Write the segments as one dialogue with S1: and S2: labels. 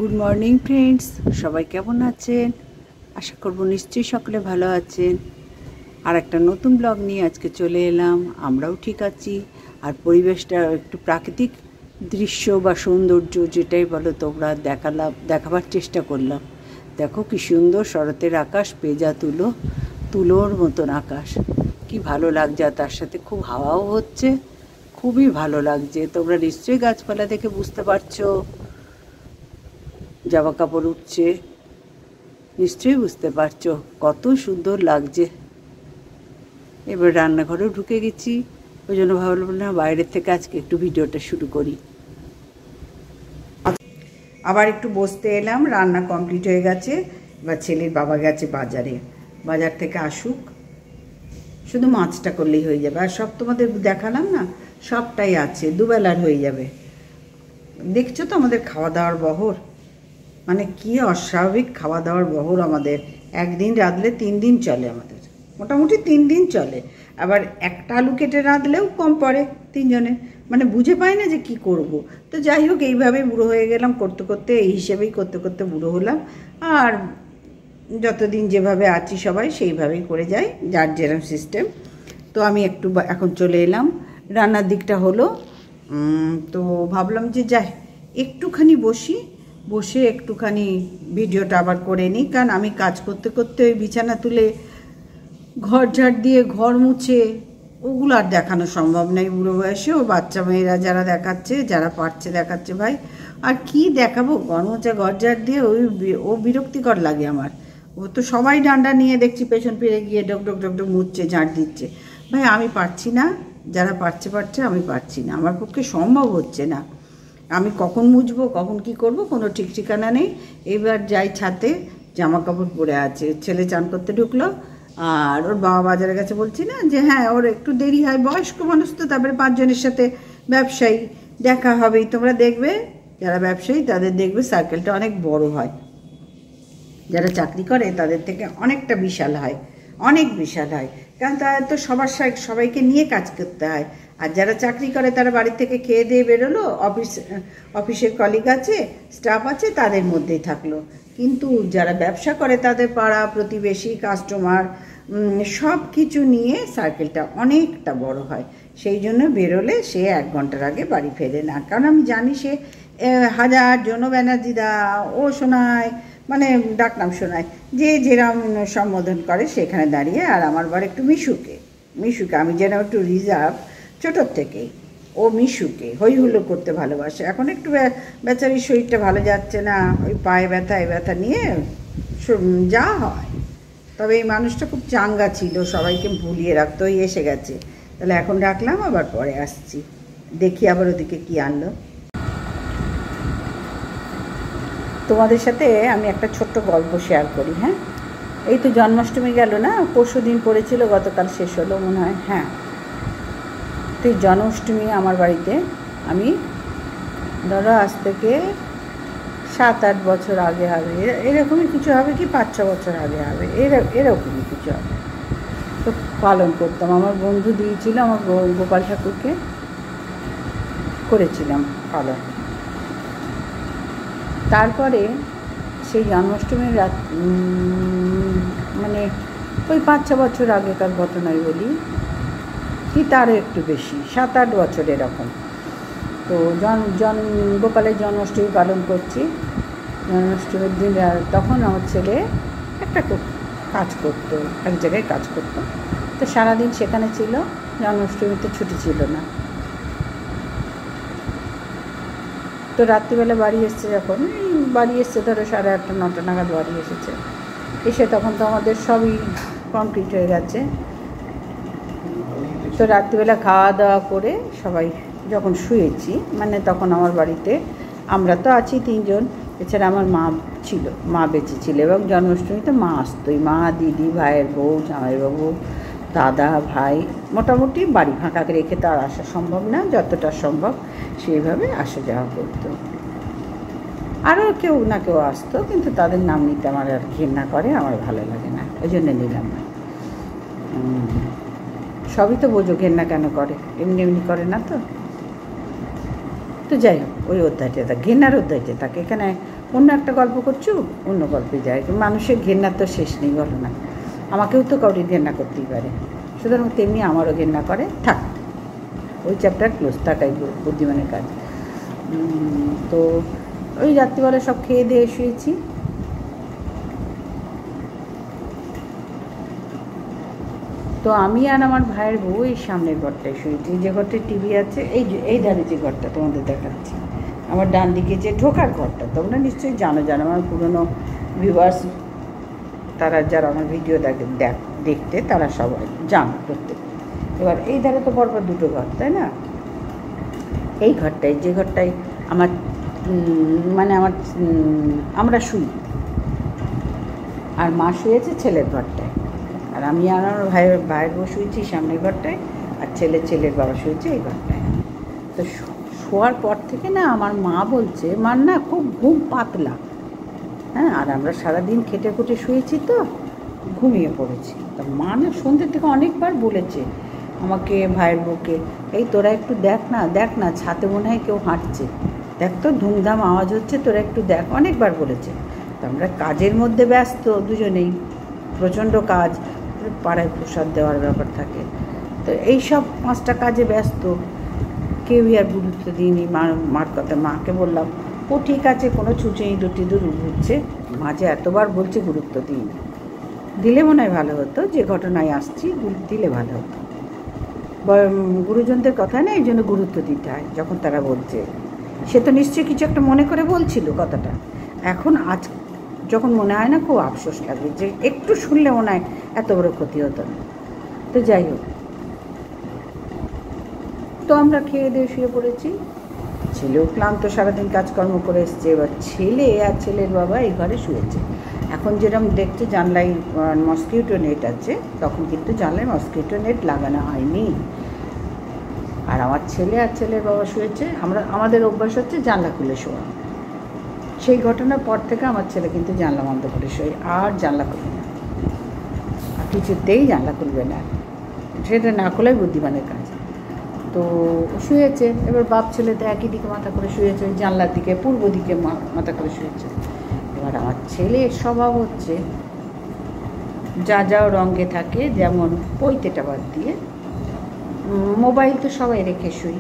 S1: Good morning friends, সবাই কেমন আছেন? আশা করব নিশ্চয়ই সকলে ভালো আছেন। আর একটা নতুন ব্লগ নিয়ে আজকে চলে এলাম। আমরাও ঠিক আছি। আর পরিবেশটা একটু প্রাকৃতিক দৃশ্য বা সৌন্দর্য যেটাই বলো তোমরা দেখাবার চেষ্টা করলাম। দেখো কি সুন্দর শরতের আকাশ, পেঁজা তুলোর মতন আকাশ, কি ভালো লাগছে। আর তার সাথে খুব হাওয়াও হচ্ছে, খুবই ভালো লাগছে। তোমরা নিশ্চয়ই গাছপালা দেখে বুঝতে পারছো, জামা কাপড় উঠছে, নিশ্চয়ই বুঝতে পারছো কত সুন্দর লাগছে। এবার রান্নাঘরেও ঢুকে গেছি, ওই জন্য ভাবলাম না বাইরের থেকে আজকে একটু ভিডিওটা শুরু করি। আবার একটু বসতে এলাম, রান্না কমপ্লিট হয়ে গেছে। এবার ছেলের বাবা গেছে বাজারে, বাজার থেকে আসুক, শুধু মাছটা করলেই হয়ে যাবে। আর সব তোমাদের দেখালাম না, সবটাই আছে, দুবেলার হয়ে যাবে। দেখছো তো আমাদের খাওয়া দাওয়ার বহর, মানে কি অস্বাভাবিক খাওয়া দাওয়ার বহর আমাদের। একদিন রাঁধলে 3 দিন চলে আমাদের, মোটামুটি 3 দিন চলে। আবার একটা আলু কেটে রাঁধলেও কম পড়ে 3 জনের, মানে বুঝে পাই না যে কি করব। তো যাই হোক, এইভাবেই বুড়ো হয়ে গেলাম করতে করতে, এই হিসেবেই করতে করতে বুড়ো হলাম। আর যতদিন যেভাবে আছি সবাই সেইভাবেই করে যাই, যার যেরকম সিস্টেম। তো আমি একটু এখন চলে এলাম, রান্নার দিকটা হলো। তো ভাবলাম যে যাই একটুখানি বসে একটুখানি ভিডিওটা আবার করে নিই। কারণ আমি কাজ করতে করতে ওই বিছানা তুলে ঘর ঝাড় দিয়ে ঘর মুছে ওগুলো আর দেখানো সম্ভব নয় বুড়ো বয়সে। ও বাচ্চা মেয়েরা যারা দেখাচ্ছে, যারা পারছে দেখাচ্ছে, ভাই আর কি দেখাবো। ঘর মোছা ঘর ঝাড় দিয়ে ও বিরক্তিকর লাগে আমার। ও তো সবাই ডান্ডা নিয়ে দেখছি পেছন ফিরে গিয়ে ডক ডক ডক ডক মুছছে, ঝাড় দিচ্ছে। ভাই আমি পারছি না, যারা পারছে আমি পারছি না, আমার পক্ষে সম্ভব হচ্ছে না। আমি কখন মুছবো, কখন কি করব, কোনো ঠিক ঠিকানা নেই। এবার যাই ছাদে, জামা কাপড় পরে আছে, ছেলে চান করতে ঢুকলো। আর ওর বাবা বাজারে গেছে, বলছি না যে হ্যাঁ ওর একটু দেরি হয়, বয়স্ক মানুষ তো। তারপরে 5 জনের সাথে ব্যবসায়ী দেখা হবেই। তোমরা দেখবে যারা ব্যবসায়ী তাদের দেখবে সার্কেলটা অনেক বড় হয়, যারা চাকরি করে তাদের থেকে অনেকটা বিশাল হয়, অনেক বিশাল হয়। কারণ তারা তো সবাইকে নিয়ে কাজ করতে হয়। আর যারা চাকরি করে তারা বাড়ি থেকে খেয়ে দিয়ে বেরোলো, অফিসের কলিগ আছে, স্টাফ আছে, তাদের মধ্যেই থাকলো। কিন্তু যারা ব্যবসা করে তাদের পাড়া প্রতিবেশী, কাস্টমার, সব কিছু নিয়ে সার্কেলটা অনেকটা বড় হয়। সেই জন্য বেরোলে সে 1 ঘন্টার আগে বাড়ি ফেরে না। কারণ আমি জানি সে হাজার জন ব্যানার্জি দা, ও শোনায়, মানে ডাকনাম শোনায়, যে যেরম সম্বোধন করে সেখানে দাঁড়িয়ে। আর আমার বার একটু মিশুকে, আমি যেন একটু রিজার্ভ ছোটোর থেকেই। ও মিশুকে হই হুল্লো করতে ভালোবাসে। এখন একটু বেচারির শরীরটা ভালো যাচ্ছে না, ওই পায়ে ব্যথা এই ব্যথা নিয়ে যা হয়। তবে এই মানুষটা খুব চাঙ্গা ছিল, সবাইকে ভুলিয়ে রাখতো। ওই এসে গেছে, তাহলে এখন রাখলাম, আবার পরে আসছি, দেখি আবার ওদিকে কি আনলো। তোমাদের সাথে আমি একটা ছোট্ট গল্প শেয়ার করি। হ্যাঁ, এই তো জন্মাষ্টমী গেল না, পরশু দিন পড়েছিল, গতকাল শেষ হলো মনে হয়। হ্যাঁ, তো এই জন্মাষ্টমী আমার বাড়িতে, আমি ধরো আজ থেকে 7-8 বছর আগে হবে, এরকমই কিছু হবে, কি 5-6 বছর আগে হবে, এরকমই কিছু হবে। তো পালন করতাম, আমার বন্ধু দিয়েছিল, আমার গোপাল ঠাকুরকে করেছিলাম পালন। তারপরে সেই জন্মাষ্টমীর রাত, মানে ওই 5-6 বছর আগেকার ঘটনাই বলি, কি তারও একটু বেশি, 7-8 বছর এরকম। তো গোপালের জন্মাষ্টমী পালন করছি। জন্মাষ্টমীর দিন তখন আমার ছেলে একটা কাজ করতো, এক জায়গায় কাজ করতো। তো সারাদিন সেখানে ছিল, জন্মাষ্টমীতে ছুটি ছিল না। তো রাত্রিবেলা বাড়ি এসছে, যখন বাড়ি এসছে ধরো 8:30-9টা নাগাদ বাড়ি এসেছে। এসে তখন তো আমাদের সবই কমপ্লিট হয়ে গেছে। তো রাত্রিবেলা খাওয়া দাওয়া করে সবাই যখন শুয়েছি, মানে তখন আমার বাড়িতে আমরা তো আছি 3 জন, এছাড়া আমার মা বেঁচে ছিল। এবং জন্মাষ্টমীতে মা আসতোই, মা, দিদি, ভাইয়ের বউ, জামাইবাবু, দাদা, ভাই, মোটামুটি বাড়ি ফাঁকা রেখে তো আর আসা সম্ভব না, যতটা সম্ভব সেইভাবে আসা যাওয়া করতো। আরও কেউ না কেউ আসতো, কিন্তু তাদের নাম নিতে আমার আর ঘৃণা করে, আমার ভালো লাগে না, ওই জন্য নিলাম না। সবই তো বোঝো ঘেন্না কেন করে, এমনি করে না তো। তো যাই হোক, ওই অধ্যায়টা ঘেন্নার অধ্যায়টা থাকে। এখানে অন্য একটা গল্প করছো, অন্য গল্পে যায়। মানুষের ঘেন্নার তো শেষ নেই, বলো না? আমাকেও তো কাউরি ঘেন্না করতেই পারে, সুতরাং তেমনি আমারও ঘেন্না করে, থাক, ওই চ্যাপ্টার ক্লোজ, থাকাই বুদ্ধিমানের কাজ। তো ওই রাত্রিবেলা সব খেয়ে দিয়ে শুয়েছি। তো আমি আর আমার ভাইয়ের বউ এই সামনের ঘরটায় শুয়েছি, যে ঘরটায় টিভি আছে, এই ধারে যে ঘরটা তোমাদের দেখাচ্ছি, আমার ডান দিকে যে ঢোকার ঘরটা, তোমরা নিশ্চয়ই জানো আমার পুরনো ভিউয়ার্স, তারা যারা আমার ভিডিও দেখতে তারা সবাই জানো প্রত্যেক। এবার এই ধারে তো পরপর দুটো ঘর, তাই না? এই ঘরটায়, যে ঘরটায় আমার আমরা শুই, আর মা শুয়েছে ছেলের ঘরটায়, আর আমি আর আমার ভাইয়ের বউ শুয়েছি সামনের ঘরটায়, আর ছেলের বাবা শুয়েছে এই ঘরটায়। তো শোয়ার পর থেকে না আমার মা বলছে, মার না খুব ঘুম পাতলা, হ্যাঁ, আর আমরা সারাদিন খেটে খুঁটে শুয়েছি তো ঘুমিয়ে পড়েছি। তা মা না সন্ধ্যের থেকে অনেকবার বলেছে আমাকে, ভাইয়ের বউকে, এই তোরা একটু দেখ না ছাদে মনে হয় কেউ হাঁটছে, দেখ তো ধুমধাম আওয়াজ হচ্ছে, তোরা একটু দেখ, অনেকবার বলেছে। তো আমরা কাজের মধ্যে ব্যস্ত দুজনেই, প্রচণ্ড কাজ, পাড়ায় প্রসাদ দেওয়ার ব্যাপার থাকে, তো এইসব 5টা কাজে ব্যস্ত, কেউই আর গুরুত্ব দিইনি। মার কথা, মাকে বললাম, ও ঠিক আছে, কোনো ছুঁচে ইঁদুর বুঝছে, মাঝে এতবার বলছে গুরুত্ব দিইনি, দিলে মনে হয় ভালো হতো, যে ঘটনায় আসছি দিলে ভালো হতো। গুরুজনদের কথা না, এই জন্য গুরুত্ব দিতে হয় যখন তারা বলছে। সে তো নিশ্চয়ই কিছু একটা মনে করে বলছিল কথাটা, এখন আজ যখন মনে হয় না খুব আফসোস লাগে, যে একটু শুনলে মনে হয় এত বড় ক্ষতি হতো না। তো যাই হোক, তো আমরা খেয়ে দিয়ে শুয়ে পড়েছি। ছেলেও ক্লান্ত, সারাদিন কাজকর্ম করে এসছে। এবার ছেলে আর ছেলের বাবা এই ঘরে শুয়েছে। এখন যেরকম দেখছে জানলায় মসকিউটো নেট আছে, তখন কিন্তু জানলায় মসকিউটো নেট লাগানো হয়নি। আর আমার ছেলে আর ছেলের বাবা শুয়েছে, আমাদের অভ্যাস হচ্ছে জানলা খুলে শোয়া। সেই ঘটনার পর থেকে আমার ছেলে কিন্তু জানলা বন্ধ করে শোয়, আর জানলা খুলবে না, আর কিছুতেই জানলা খুলবে না, সেটা না খোলাই বুদ্ধিমানের কাজ। তো শুয়েছে, এবার বাপ ছেলে তো একই দিকে মাথা করে শুয়েছে, ওই জানলার দিকে পূর্ব দিকে মাথা করে শুয়েছে। এবার আমার ছেলের স্বভাব হচ্ছে যা রঙে থাকে, যেমন পৈতেটা বাদ দিয়ে, মোবাইল তো সবাই রেখে শুই,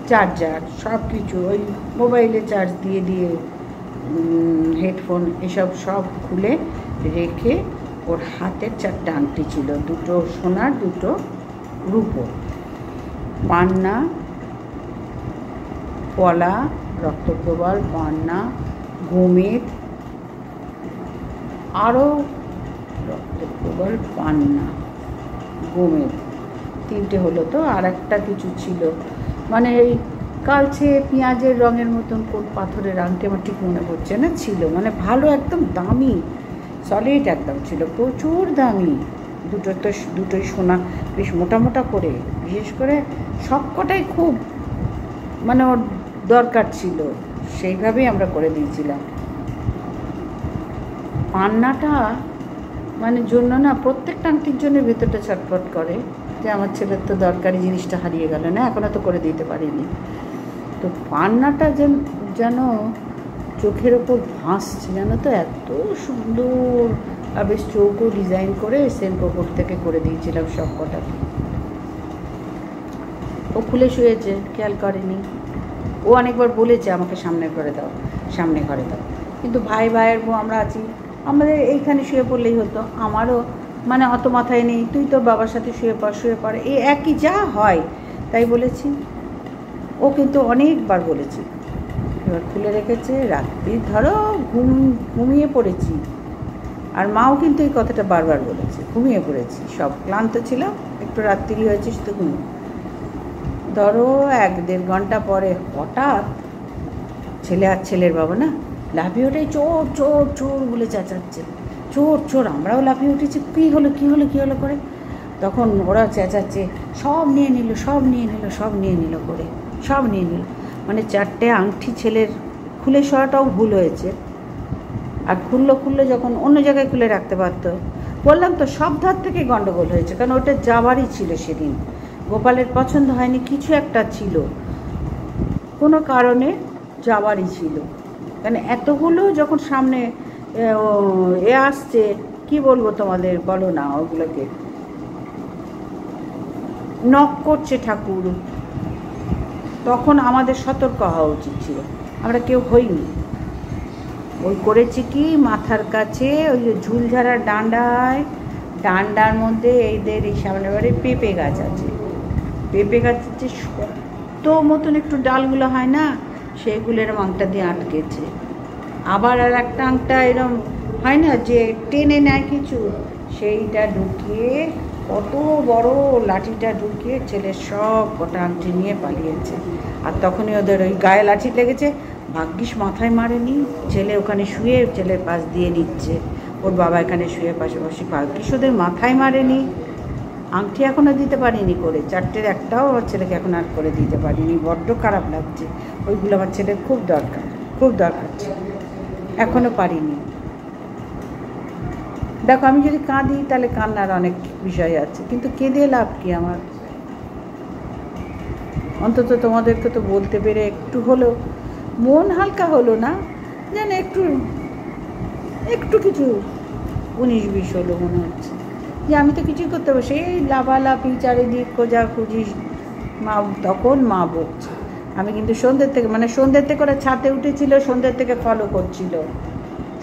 S1: চার্জার সব কিছু, ওই মোবাইলে চার্জ দিয়ে হেডফোন এসব সব খুলে রেখে, ওর হাতের 4টা আংটি ছিল, 2টো সোনার 2টো রূপোর, পান্না, পলা, রক্তপ্রবাল, পান্না, গোমেদ, আরও রক্তপ্রবাল, পান্না, গোমেদ, 3টে হলো। তো আর একটা কিছু ছিল, মানে এই কালচে পেঁয়াজের রঙের মতন কোন পাথরের আংটি, আমার ঠিক মনে পড়ছে না, ছিল, মানে ভালো একদম দামি সলিড একদম ছিল, প্রচুর দামি। দুটোই সোনা, বেশ মোটা করে, বিশেষ করে সবকটাই খুব মানে ওর দরকার ছিল, সেইভাবেই আমরা করে দিয়েছিলাম। পান্নাটা মানে জন্য না, প্রত্যেকটা আংটির জন্য ভেতরটা ছটফট করে, যে আমার ছেলের তো দরকারি জিনিসটা হারিয়ে গেল না, এখনও তো করে দিতে পারিনি। তো পান্নাটা যেন চোখের ওপর ভাসছে, জানো তো, এত সুন্দর, আর বেশ চৌকো ডিজাইন করে সেন কাপড় থেকে করে দিয়েছিলাম সব কটা। ও খুলে শুয়েছে, খেয়াল করেনি। ও অনেকবার বলেছে আমাকে সামনে ঘরে দাও, কিন্তু ভাইয়ের বউ আমরা আছি, আমাদের এইখানে শুয়ে পড়লেই হতো। আমারও মানে অত মাথায় নেই, তুই তোর বাবার সাথে শুয়ে পড়, এই একই যা হয় তাই বলেছি। ও কিন্তু অনেকবার বলেছি, এবার খুলে রেখেছে। রাত্রি ধরো ঘুমিয়ে পড়েছি, আর মাও কিন্তু এই কথাটা বারবার বলেছে, ঘুমিয়ে পড়েছি, সব ক্লান্ত ছিল, একটু রাত্রি হয়েছে, শুধু ঘুমিয়ে। ধরো 1-1.5 ঘন্টা পরে হঠাৎ ছেলে আর ছেলের বাবা না লাফিয়ে ওঠে, চোর বলে চেঁচাচ্ছে, চোর। আমরাও লাফিয়ে উঠেছি, কী হলো করে। তখন ওরা চেঁচাচ্ছে, সব নিয়ে নিল করে, মানে 4টে আংটি ছেলের খুলে শোয়াটাও ভুল হয়েছে, আর খুললো যখন অন্য জায়গায় খুলে রাখতে পারতো। বললাম তো, সব ধার থেকে গন্ডগোল হয়েছে, কারণ ওটা যাবারই ছিল সেদিন, গোপালের পছন্দ হয়নি, কিছু একটা ছিল, কোনো কারণে যাবারই ছিল, মানে এতগুলো যখন সামনে আসছে, কি বলবো তোমাদের, বলো না, ওগুলোকে নক করছে ঠাকুর, তখন আমাদের সতর্ক হওয়া উচিত ছিল, আমরা কেউ হইনি। ওই করেছি কি, মাথার কাছে ওই যে ঝুলঝাড়ার ডান্ডার মধ্যে এইদের এই সামনে বাড়ি পেঁপে গাছ আছে, পেঁপে গাছের যে শক্ত মতন একটু ডালগুলো হয় না, সেগুলো এরম আংটা দিয়ে আটকেছে। আবার আর একটা আংটা এরম হয় না যে টেনে নেয় কিছু, সেইটা ঢুকিয়ে, কত বড় লাঠিটা ঢুকিয়ে ছেলের সব কটা আংটি নিয়ে পালিয়েছে। আর তখনই ওদের ওই গায়ে লাঠি লেগেছে, ভাগ্যিস মাথায় মারেনি। ছেলে ওখানে শুয়ে ছেলের পাশ দিয়ে নিচ্ছে, ওর বাবা এখানে শুয়ে পাশাপাশি, ভাগ্যিস ওদের মাথায় মারেনি। আংটি এখনও দিতে পারিনি করে, চারটের একটাও আমার ছেলেকে এখন আর করে দিতে পারিনি, বড্ড খারাপ লাগছে। ওইগুলো আমার ছেলের খুব দরকার ছিল, এখনও পারিনি। দেখো, আমি যদি কাঁদি তাহলে কান্নার অনেক বিষয় আছে, কিন্তু কেঁদে লাভ কি আমার? অন্তত তোমাদেরকে তো বলতে পেরে একটু হলো মন হালকা হলো, না যেন একটু কিছু 19-20 হলো মনে হচ্ছে, যে আমি তো কিছুই করতে পারবো। সেই লাফালাফি চারিদিক খোঁজাখুঁজি, তখন মা বকছে। আমি কিন্তু সন্ধ্যের থেকে ওরা ছাদে উঠেছিল, সন্ধ্যের থেকে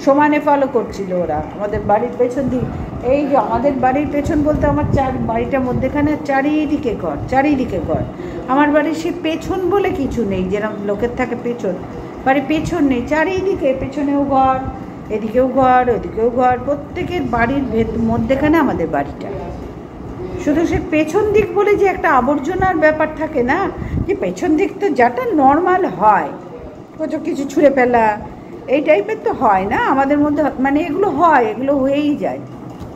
S1: সমানে ফলো করছিল ওরা আমাদের বাড়ির পেছন দিক। এই যে আমাদের বাড়ির পেছন বলতে আমার বাড়িটার মধ্যেখানে চারিদিকে ঘর। আমার বাড়ির সে পেছন বলে কিছু নেই, যেরকম লোকের থাকে পেছন, বাড়ির পেছন নেই, চারিদিকে, পেছনেও ঘর, এদিকেও ঘর, ওদিকেও ঘর, প্রত্যেকের বাড়ির মধ্যেখানে আমাদের বাড়িটা। শুধু সে পেছন দিক বলে যে একটা আবর্জনার ব্যাপার থাকে না, যে পেছন দিক তো যাটা নর্মাল হয়, কত কিছু ছুঁড়ে ফেলা এই টাইপের তো হয় না আমাদের মধ্যে, মানে এগুলো হয়, এগুলো হয়েই যায়,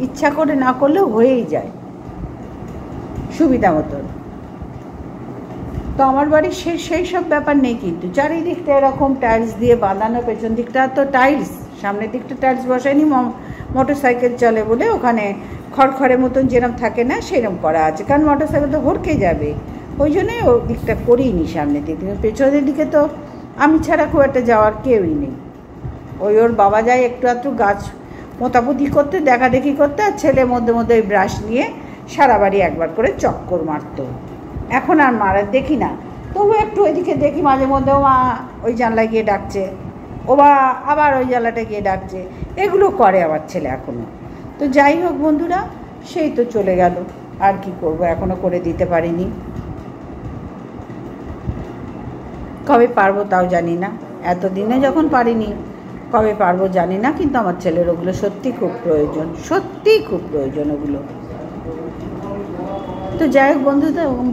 S1: ইচ্ছা করে না করলেও হয়েই যায় সুবিধা মতন। তো আমার বাড়ির সেই সব ব্যাপার নেই, কিন্তু চারিদিকটা এরকম টাইলস দিয়ে বাঁধানো, পেছন দিকটা তো টাইলস, সামনের দিকটা টাইলস বসায়নি, মোটর সাইকেল চলে বলে ওখানে খড়খড়ের মতন যেরকম থাকে না সেরকম করা আছে, কারণ মোটর সাইকেল তো হড়কে যাবে, ওই জন্যই ওই দিকটা করিনি সামনের দিকে। পেছনের দিকে তো আমি ছাড়া খুব একটা যাওয়ার কেউই নেই, ওর বাবা যায় একটু আধটু গাছ মোতাপুতি করতে, দেখাদেখি করতে, আর ছেলে মধ্যে ওই ব্রাশ নিয়ে সারা বাড়ি একবার করে চক্কর মারতো। এখন আর মারার দেখি না, তবু একটু ওইদিকে দেখি মাঝে মধ্যে, ও মা ওই জানলায় গিয়ে ডাকছে, ও বা আবার ওই জানলাটা গিয়ে ডাকছে, এগুলো করে আমার ছেলে এখনও। তো যাই হোক বন্ধুরা, সেই তো চলে গেল, আর কি করব, এখনও করে দিতে পারিনি, কবে পারবো তাও জানি না, এতদিনে যখন পারিনি কবে পারবো জানি না, কিন্তু আমার ছেলের ওগুলো সত্যি খুব প্রয়োজন ওগুলো। তো যাই হোক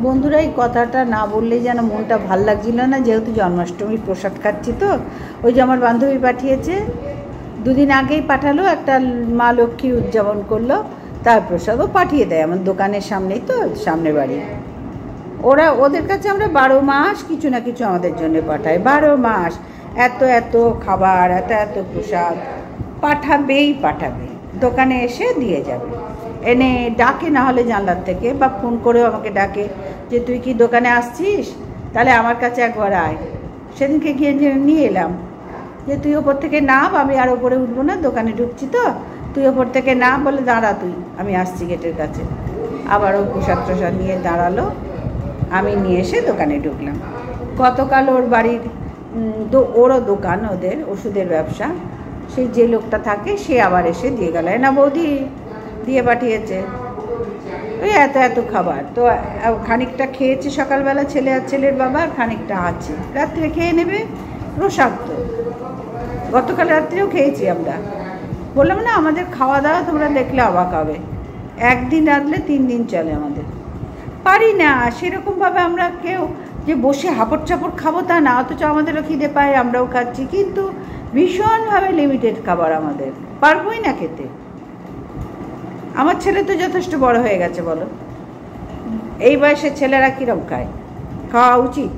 S1: বন্ধুরা, এই কথাটা না বললেই যেন মনটা ভাল লাগছিল না, যেহেতু জন্মাষ্টমীর প্রসাদ খাচ্ছি। তো ওই যে আমার বান্ধবী পাঠিয়েছে, 2 দিন আগেই পাঠালো, একটা মা লক্ষ্মীর উদযাপন করলো, তার প্রসাদও পাঠিয়ে দেয় আমার দোকানের সামনেই, তো সামনে বাড়ি। ওদের কাছে আমরা 12 মাস কিছু না কিছু আমাদের জন্য পাঠায়, 12 মাস এত খাবার, এত প্রসাদ পাঠাবে, দোকানে এসে দিয়ে যাবে, এনে ডাকে, না হলে জানলার থেকে, বা ফোন করেও আমাকে ডাকে যে তুই কি দোকানে আসছিস, তাহলে আমার কাছে একবার আয়। সেদিনকে গিয়ে নিয়ে এলাম, যে তুই ওপর থেকে নাম, আমি আর ওপরে উঠবো না, দোকানে ঢুকছি তো, তুই ওপর থেকে নাম, বলে দাঁড়া তুই, আমি আসছি গেটের কাছে। আবার ও প্রসাদ নিয়ে দাঁড়ালো, আমি নিয়ে এসে দোকানে ঢুকলাম। গতকাল ওর বাড়ির ওরও দোকান, ওদের ওষুধের ব্যবসা, সেই যে লোকটা থাকে সে আবার এসে দিয়ে গেল, না বৌদি দিয়ে পাঠিয়েছে ওই এত খাবার। তো খানিকটা খেয়েছে সকালবেলা ছেলে আর ছেলের বাবা, আর খানিকটা আছে, রাত্রে খেয়ে নেবে, প্রসাদ তো গতকাল রাত্রেও খেয়েছি আমরা। বললাম না, আমাদের খাওয়া দাওয়া তোমরা দেখলে অবাক হবে, 1 দিন রাঁধলে 3 দিন চলে আমাদের। পারি না সেরকমভাবে আমরা কেউ যে বসে হাঁপড় চাপড় খাবো তা না, অথচ আমাদেরও খিদে পায়, আমরাও খাচ্ছি, কিন্তু ভীষণভাবে লিমিটেড খাবার, আমাদের পারবোই না খেতে। আমার ছেলে তো যথেষ্ট বড় হয়ে গেছে, বলো এই বয়সের ছেলেরা কীরকম খায়, খাওয়া উচিত,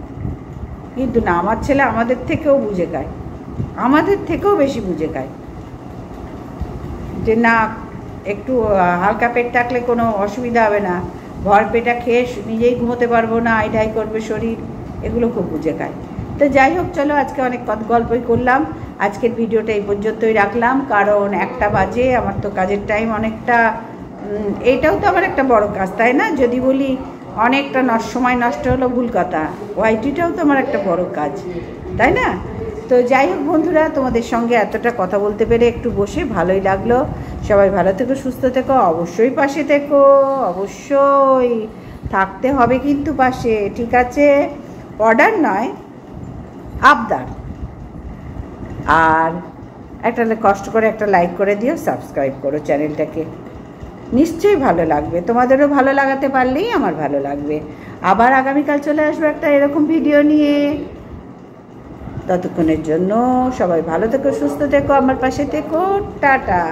S1: কিন্তু না, আমার ছেলে আমাদের থেকেও বুঝে খায়, আমাদের থেকেও বেশি বুঝে খায়, যে না একটু হালকা পেট থাকলে কোনো অসুবিধা হবে না, ভর পেটা খেয়ে নিজেই ঘুমোতে পারবো না, আইঢাই করবে শরীর, এগুলো খুব বুঝে খায়। তো যাই হোক, চলো আজকে অনেক গল্পই করলাম, আজকের ভিডিওটা এই পর্যন্তই রাখলাম, কারণ 1টা বাজে, আমার তো কাজের টাইম অনেকটা। এইটাও তো আমার একটা বড় কাজ, তাই না? যদি বলি অনেকটা সময় নষ্ট হলো, ভুল কথা। ওয়াইটিটাও তো আমার একটা বড় কাজ, তাই না? তো যাই হোক বন্ধুরা, তোমাদের সঙ্গে এতটা কথা বলতে পেরে একটু বসে ভালোই লাগলো। সবাই ভালো থেকো, সুস্থ থেকো, অবশ্যই পাশে থেকো, অবশ্যই থাকতে হবে কিন্তু পাশে, ঠিক আছে? অর্ডার নয়, আবদার। আর একটা কষ্ট করে একটা লাইক করে দিও, সাবস্ক্রাইব করো চ্যানেলটাকে, নিশ্চয়ই ভালো লাগবে। তোমাদেরও ভালো লাগাতে পারলেই আমার ভালো লাগবে। আবার আগামীকাল চলে আসবো একটা এরকম ভিডিও নিয়ে। ততক্ষণের জন্য সবাই ভালো থেকো, সুস্থ থেকো, আমার পাশে থেকো, টাটা।